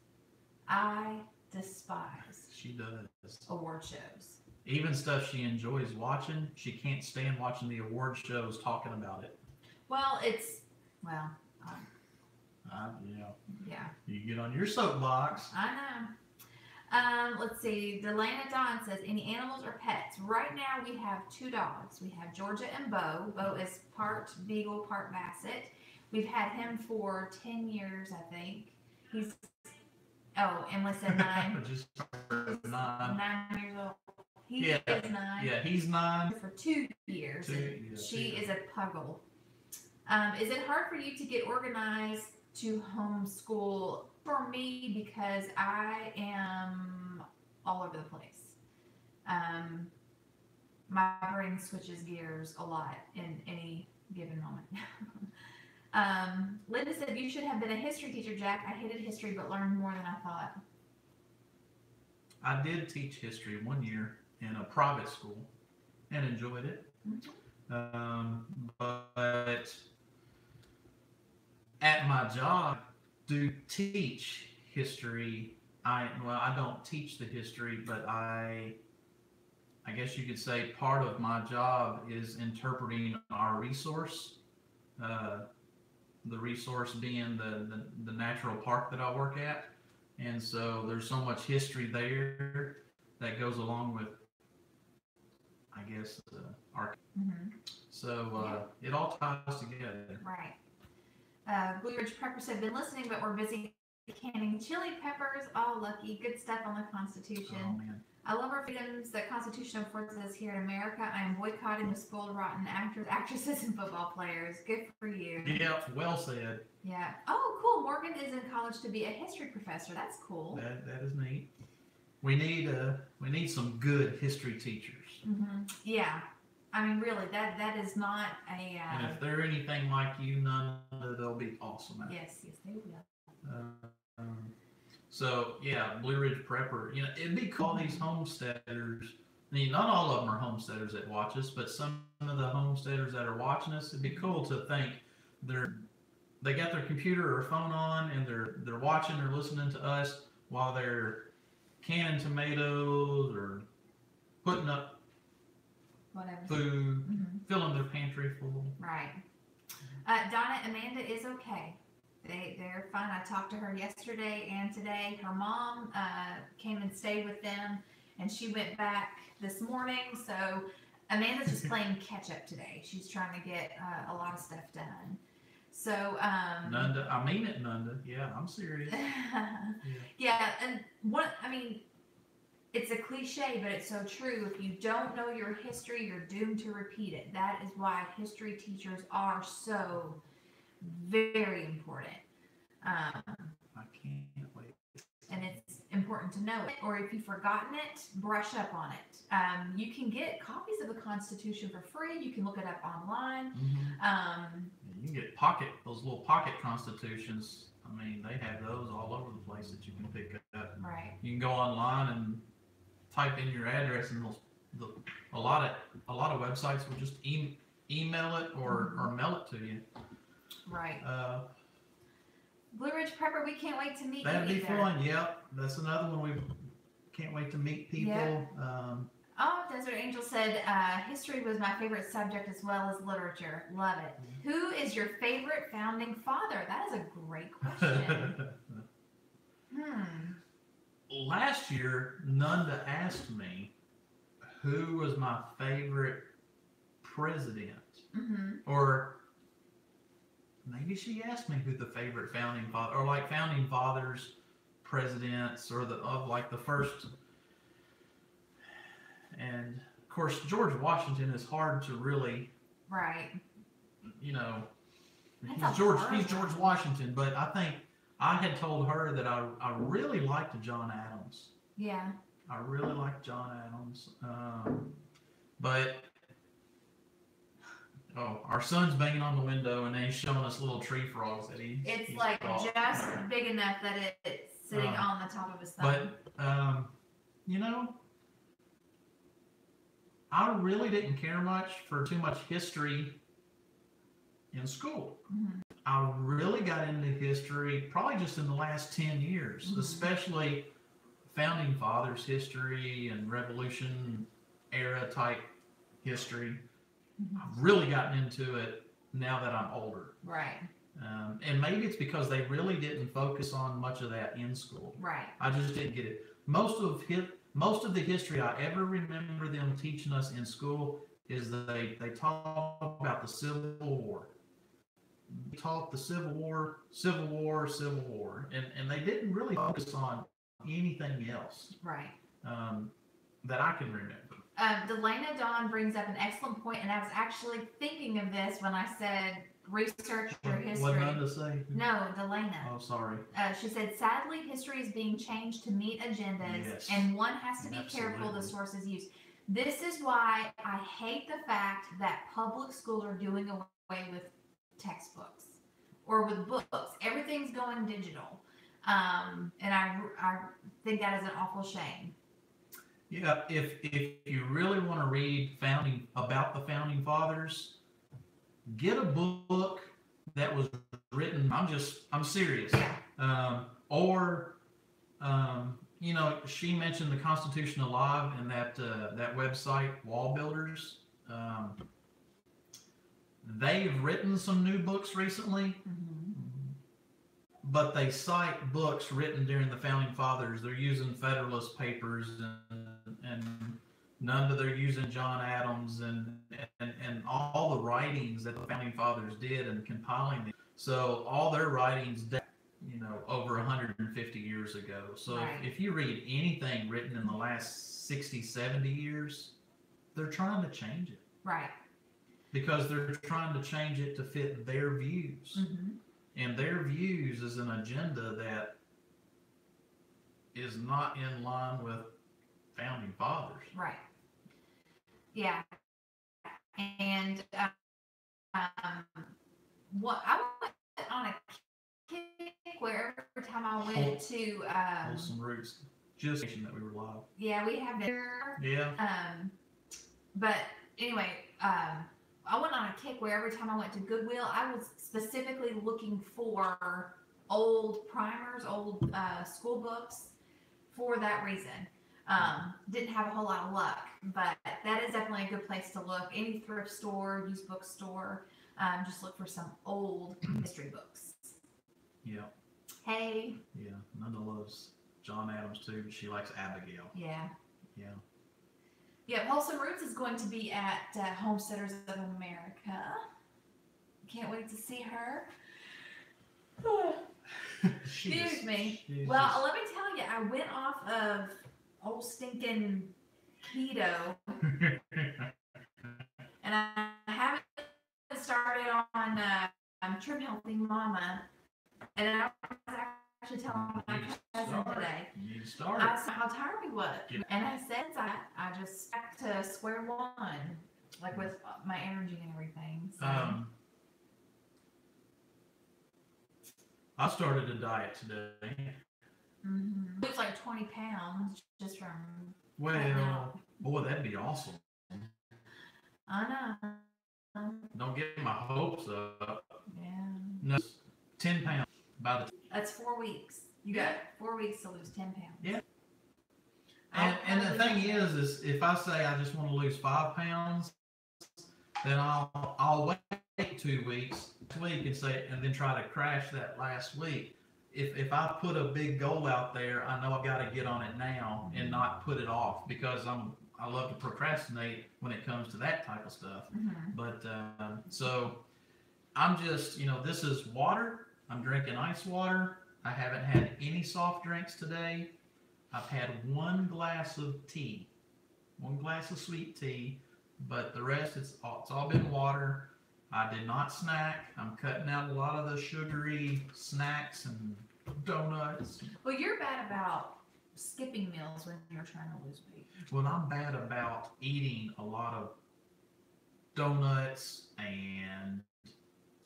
I despise. She does. Award shows. Even stuff she enjoys watching, she can't stand watching the award shows talking about it. Well, yeah. You get on your soapbox. I know. Let's see. Delana Dawn says, any animals or pets? Right now we have 2 dogs. We have Georgia and Bo. Bo is part Beagle, part Basset. We've had him for 10 years, I think. Emily said 9. Just 9. 9 years old. He is 9. Yeah, he's 9. For 2 years. She is a puggle. Is it hard for you to get organized to homeschool? For me, because I am all over the place. My brain switches gears a lot in any given moment. Linda said, you should have been a history teacher, Jack. I hated history, but learned more than I thought. I did teach history 1 year in a private school and enjoyed it. But at my job, do teach history. I don't teach the history, but I guess you could say part of my job is interpreting our resource. The resource being the natural park that I work at. And so there's so much history there that goes along with, I guess, our. So it all ties together. Right. Blue Ridge Prepper said, been listening, but we're busy canning chili peppers. Oh, lucky. Good stuff on the Constitution. Oh, man. I love our freedoms the Constitution affords us here in America. I am boycotting the spoiled, rotten actors, actresses, and football players. Good for you. Yeah, well said. Yeah. Oh, cool. Morgan is in college to be a history professor. That's cool. That is neat. We need some good history teachers. Yeah. I mean, really, that is not a. And if they're anything like you, they'll be awesome at it. Yes, they will. So yeah, Blue Ridge Prepper. You know, it'd be cool. These homesteaders. I mean, not all of them are homesteaders that watch us, but some of the homesteaders that are watching us, it'd be cool to think they got their computer or phone on and they're watching or listening to us while they're canning tomatoes or putting up whatever food, filling their pantry full. Right. Donna, Amanda is okay. They're fine. I talked to her yesterday and today. Her mom came and stayed with them, and she went back this morning. So Amanda's just playing catch up today. She's trying to get a lot of stuff done. So Nunda, I mean it, Nunda. Yeah, I'm serious. Yeah, and it's a cliche, but it's so true. If you don't know your history, you're doomed to repeat it. That is why history teachers are so very important. I can't wait. And it's important to know it. Or if you've forgotten it, brush up on it. You can get copies of the Constitution for free. You can look it up online. You can get those little pocket constitutions. I mean, they have those all over the place that you can pick up. Right. You can go online and type in your address, and a lot of websites will just email it or mail it to you. Right. Blue Ridge Prepper, we can't wait to meet you. That'd be fun. Yep, that's another one. We can't wait to meet people. Yep. Desert Angel said, history was my favorite subject as well as literature. Love it. Who is your favorite founding father? That is a great question. Last year, Nunda asked me who was my favorite president. Or maybe she asked me who the favorite founding father, or like founding fathers, presidents, or the first. And of course, George Washington is hard to really, right. You know, That's he's George Washington. But I think I had told her that I really liked John Adams. Yeah. I really liked John Adams. But our son's banging on the window, and then he's showing us little tree frogs that he's like caught. just big enough that it's sitting on the top of his thumb. But you know, I really didn't care much for too much history in school. I really got into history probably just in the last 10 years, especially founding fathers history and Revolution era type history. I've really gotten into it now that I'm older. Right. And maybe it's because they really didn't focus on much of that in school. Right. I just didn't get it. Most of the history I ever remember them teaching us in school is that they taught about the Civil War. They taught the Civil War, and they didn't really focus on anything else. Right. That I can remember. Delana Dawn brings up an excellent point, and I was actually thinking of this when I said research your history. What did Nunda say? No, Delana. Oh, sorry. She said, sadly, history is being changed to meet agendas, Yes. and one has to be careful the sources used. This is why I hate the fact that public schools are doing away with textbooks or with books. Everything's going digital. And I think that is an awful shame. Yeah, if you really want to read about the founding fathers, get a book that was written. I'm serious. Yeah. You know, she mentioned the Constitution Alive and that website, Wall Builders. They've written some new books recently, but they cite books written during the founding fathers. They're using Federalist Papers and none of they're using John Adams and all the writings that the founding fathers did and compiling them. So all their writings, you know, over 150 years ago. So Right. if you read anything written in the last 60, 70 years, they're trying to change it. Right. Because they're trying to change it to fit their views. Mm-hmm. And their views is an agenda that is not in line with founding fathers. Right. Yeah. And what I went on a kick where every time I went to Wholesome Roots, just that we were live. Yeah, we have dinner. Yeah. But anyway, I went on a kick where every time I went to Goodwill, I was specifically looking for old primers, old school books for that reason. Didn't have a whole lot of luck, but that is definitely a good place to look. Any thrift store, used bookstore, just look for some old history books. Yeah. Hey. Yeah. Nanda loves John Adams too, but she likes Abigail. Yeah. Yeah. Yeah, Wholesome Roots is going to be at Homesteaders of America. Can't wait to see her. Excuse me. Well, let me tell you, I went off of old stinking keto, and I haven't started on Trim Healthy Mama, and I was actually telling my cousin today. You need to start. I saw how tired he was, Yeah. and I said I just back to square one, like with my energy and everything. So. I started a diet today. Mm-hmm. It's like 20 pounds just from. Well, boy, that'd be awesome. I know. Don't get my hopes up. Yeah. No, 10 pounds. That's 4 weeks. You got 4 weeks to lose 10 pounds. Yeah. And the thing is if I say I just want to lose 5 pounds, then I'll wait 2 weeks, and then try to crash that last week. If I put a big goal out there, I know I've got to get on it now and not put it off, because I love to procrastinate when it comes to that type of stuff. Mm-hmm. But so I'm just, this is water. I'm drinking ice water. I haven't had any soft drinks today. I've had 1 glass of tea, 1 glass of sweet tea, but the rest it's all been water. I did not snack. I'm cutting out a lot of the sugary snacks and donuts. Well, you're bad about skipping meals when you're trying to lose weight. Well, I'm bad about eating a lot of donuts and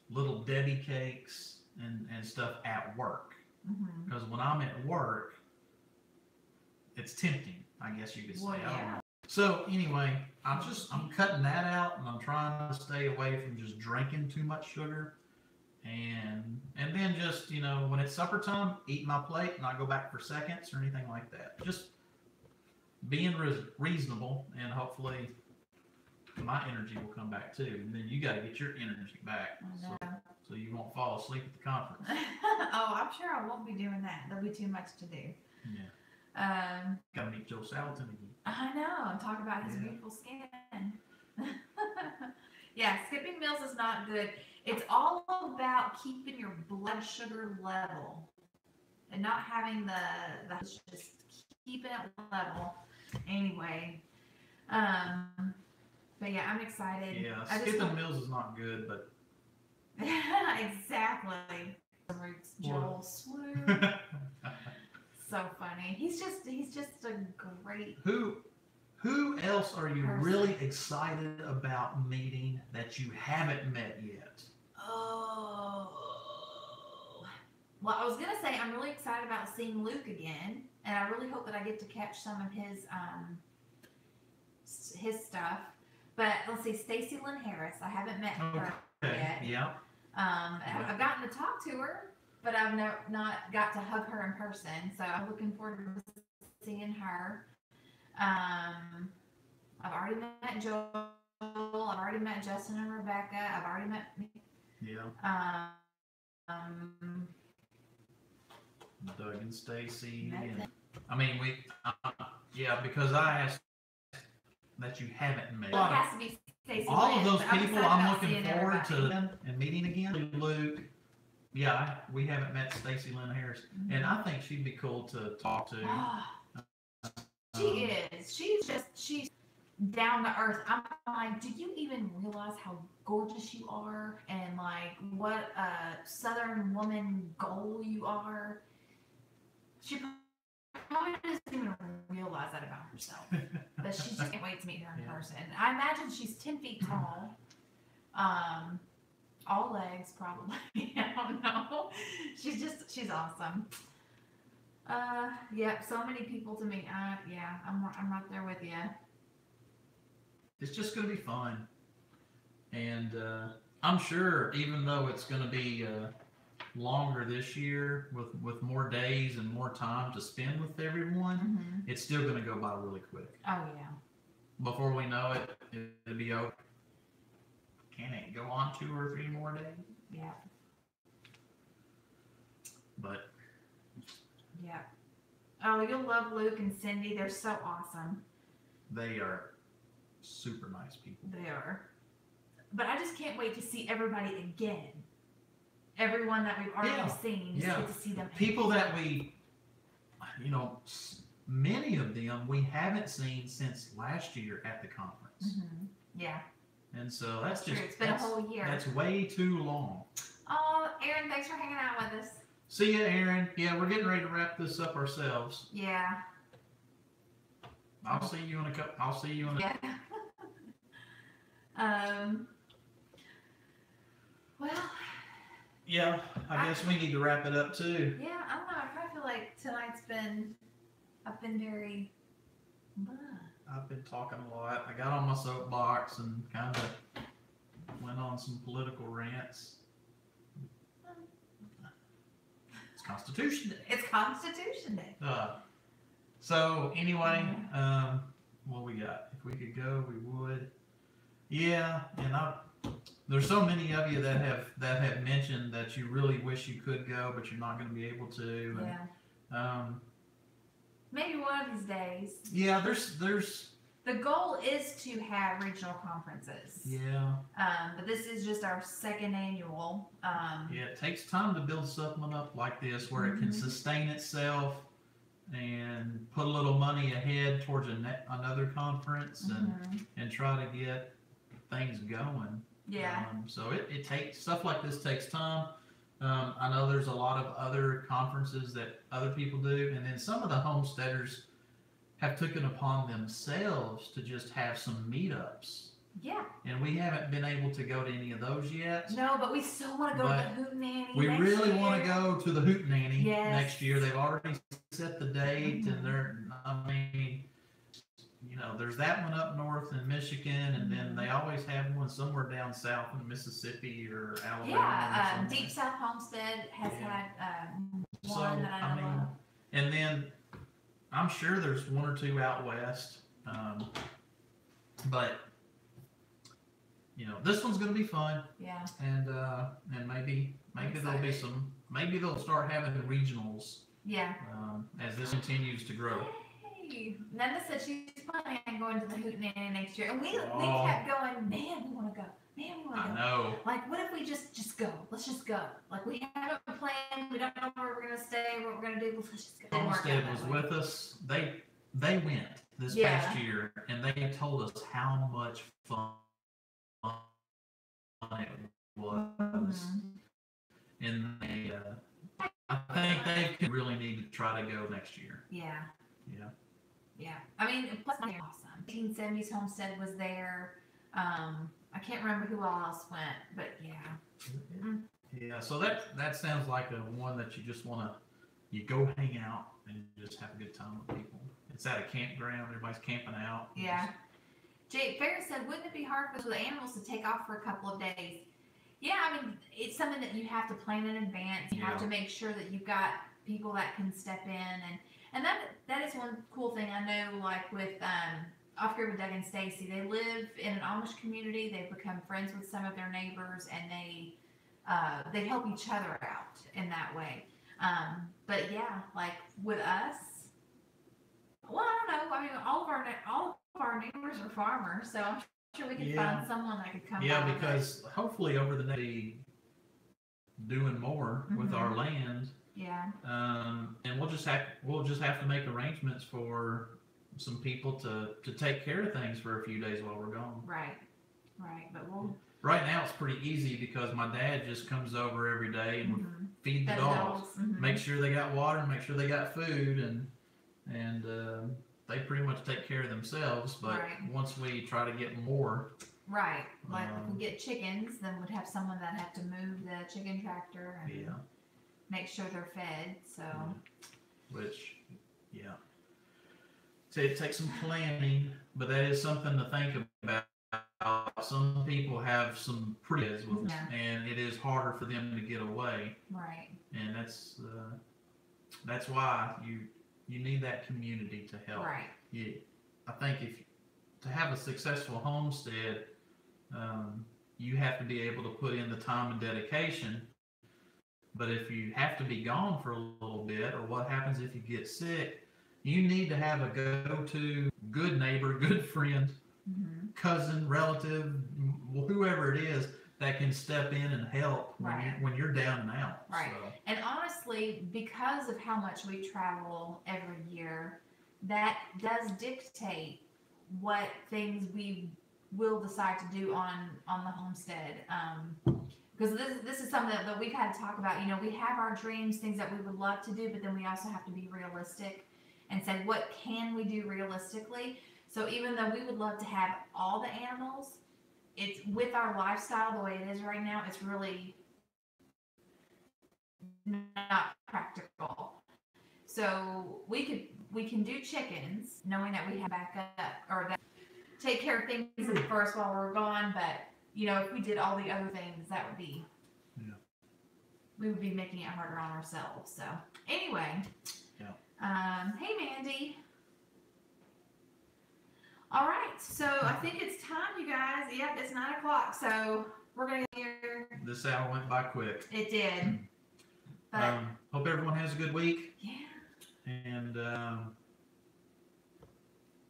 little Debbie cakes and stuff at work. Mm-hmm. Because when I'm at work, it's tempting, I guess you could say. Well, I don't yeah. know. So anyway, I'm cutting that out, and I'm trying to stay away from just drinking too much sugar. And then just, when it's supper time, eat my plate, not go back for seconds or anything like that. Just being reasonable, and hopefully my energy will come back too. And then you got to get your energy back, so you won't fall asleep at the conference. Oh, I'm sure I won't be doing that. There'll be too much to do. Yeah. Got to meet Joe Salatin again. I know, and talk about his beautiful skin. Yeah, skipping meals is not good. It's all about keeping your blood sugar level and not having just keeping it level. Anyway, but yeah, I'm excited. Yeah, skipping meals is not good, but exactly. Joel Swoop. So funny. He's just a great. Who Who else are you Person. really excited about meeting that you haven't met yet? Oh. Well, I was gonna say I'm really excited about seeing Luke again, and I really hope that I get to catch some of his stuff. But let's see, Stacy Lynn Harris. I haven't met her yet. Yeah. I've gotten to talk to her, but I've not got to hug her in person. So I'm looking forward to seeing her. I've already met Joel. I've already met Justin and Rebecca. I've already met. Yeah. Doug and Stacy. I mean, because I asked that you haven't met. Well, it has to be Stacy All Lynn, of those but people I'm looking forward to and meeting again. Luke. Yeah, we haven't met Stacy Lynn Harris, and I think she'd be cool to talk to. She is. She's down to earth. I'm like, do you even realize how gorgeous you are, and like what a Southern woman goal you are? She probably doesn't even realize that about herself, but she just can't wait to meet her in person. I imagine she's 10 feet tall. All legs probably. I don't know. She's awesome. Yeah, so many people to meet. Yeah, I'm right there with you. It's just gonna be fun, and I'm sure even though it's gonna be longer this year with more days and more time to spend with everyone, it's still gonna go by really quick. Oh yeah. Before we know it, it'll be over. Can it go on 2 or 3 more days? Yeah. But yeah. Oh, you'll love Luke and Cindy. They're so awesome. they are super nice people. They are. But I just can't wait to see everybody again. Everyone that we've already seen, just get to see them. People that we, many of them we haven't seen since last year at the conference. Yeah. And so that's true. It's been a whole year. That's way too long. Oh, Aaron, thanks for hanging out with us. See ya, Aaron. Yeah, we're getting ready to wrap this up ourselves. Yeah. I'll see you in a couple. I'll see you in a. Yeah. Well. Yeah, I guess we need to wrap it up too. Yeah, I don't know. I kind of feel like I've been very. I've been talking a lot. I got on my soapbox and kind of went on some political rants. It's Constitution Day. It's Constitution Day. So anyway, what we got? If we could go, we would. Yeah, and there's so many of you that have mentioned that you really wish you could go, but you're not going to be able to. And, yeah. Maybe one of these days. Yeah, there's. The goal is to have regional conferences. Yeah. But this is just our second annual. Yeah, it takes time to build something up like this where it can sustain itself and put a little money ahead towards another conference and try to get things going. Yeah. So it takes stuff like this takes time. I know there's a lot of other conferences that other people do, and then some of the homesteaders have taken upon themselves to just have some meetups. Yeah. And we haven't been able to go to any of those yet. No, but we still want to go to the Hootenanny. We really want to go to the Hootenanny next year. They've already set the date, and there's that one up north in Michigan, and then they always have one somewhere down south in Mississippi or Alabama. Yeah, Deep South Homestead has had one that I know of. And then I'm sure there's 1 or 2 out west, but this one's going to be fun. Yeah. And maybe there'll be some. Maybe they'll start having regionals. Yeah. As this continues to grow. Hey, Nanda said she's planning on going to the Hootenanny next year, and we kept going. Man, we want to go. Man, we want to go. I know. Like, what if we just go? Let's just go. Like, we haven't planned. We don't know where we're gonna stay. What we're gonna do. Let's just go. Homestead was with us. They went this past year, and they told us how much fun it was. And I think they really need to try to go next year. Yeah. Yeah. Yeah. I mean, plus they're awesome. 1870s Homestead was there. I can't remember who all else went, but yeah. Yeah, so that sounds like a one that you just want to, you go hang out and just have a good time with people. It's at a campground, everybody's camping out. Yeah. Jake Ferris said, wouldn't it be hard for the animals to take off for a couple of days? Yeah, I mean, it's something that you have to plan in advance. You have to make sure that you've got people that can step in, and that is one cool thing I know. Like with off here with Doug and Stacy, they live in an Amish community. They've become friends with some of their neighbors, and they help each other out in that way. But yeah, like with us, well, I don't know. I mean, all of our neighbors are farmers, so I'm sure we could find someone that could come. Yeah, because hopefully over the next doing more with our land. Yeah. And we'll just have to make arrangements for some people to take care of things for a few days while we're gone. Right. But we'll. Right now it's pretty easy because my dad just comes over every day and would feed the dogs, make sure they got water, make sure they got food, and they pretty much take care of themselves. But once we try to get more. Right. Like if we get chickens, then we'd have someone that have to move the chicken tractor and make sure they're fed. So. Which, so it takes some planning, but that is something to think about. Some people have some pretty with and it is harder for them to get away. Right. And that's why you need that community to help. Right. I think to have a successful homestead, you have to be able to put in the time and dedication. But if you have to be gone for a little bit, or what happens if you get sick, you need to have a go-to good neighbor, good friend, cousin, relative, whoever it is that can step in and help when you're down and out. Right. So. And honestly, because of how much we travel every year, that does dictate what things we will decide to do on the homestead. Because this is something that we've had to talk about. You know, we have our dreams, things that we would love to do, but then we also have to be realistic and say, what can we do realistically? So even though we would love to have all the animals, it's with our lifestyle the way it is right now, it's really not practical. So we can do chickens, knowing that we have backup or that take care of things first while we're gone. But you know, if we did all the other things, that would be we would be making it harder on ourselves. So anyway, hey Mandy. All right, so I think it's time, you guys. Yep, it's 9 o'clock, so we're gonna hear. This hour went by quick. It did. But hope everyone has a good week. Yeah. And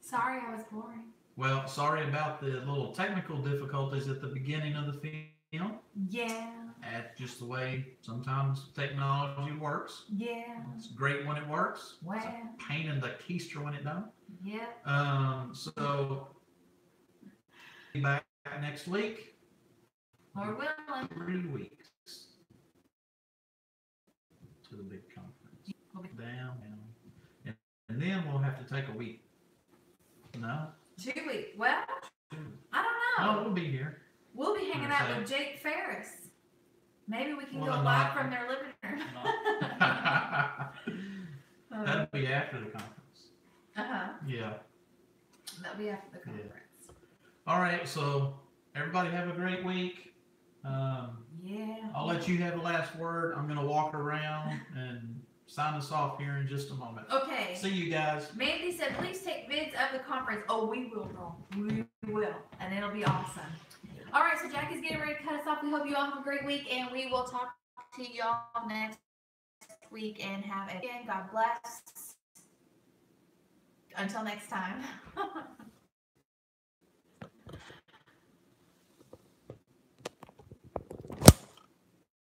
sorry I was boring. Well, sorry about the little technical difficulties at the beginning of the film. Yeah. That's just the way sometimes technology works. Yeah. It's great when it works. Wow. It's a pain in the keister when it don't. Yep. So be back next week. Lord willing. 3 weeks to the big conference. Down. And then we'll have to take a week. No? 2 weeks. Well, I don't know. No, we'll be here. We'll be hanging out with Jake Ferris. Maybe we can go Well, live from their living room. That'll be after the conference. Yeah. That'll be after the conference. All right, so everybody have a great week. Yeah. I'll let you have the last word. I'm going to walk around and sign us off here in just a moment. Okay. See you guys. Mandy said, please take vids of the conference. Oh, we will, girl. We will. And it'll be awesome. All right, so Jackie's getting ready to cut us off. We hope you all have a great week, and we will talk to y'all next week. And have a God bless. Until next time.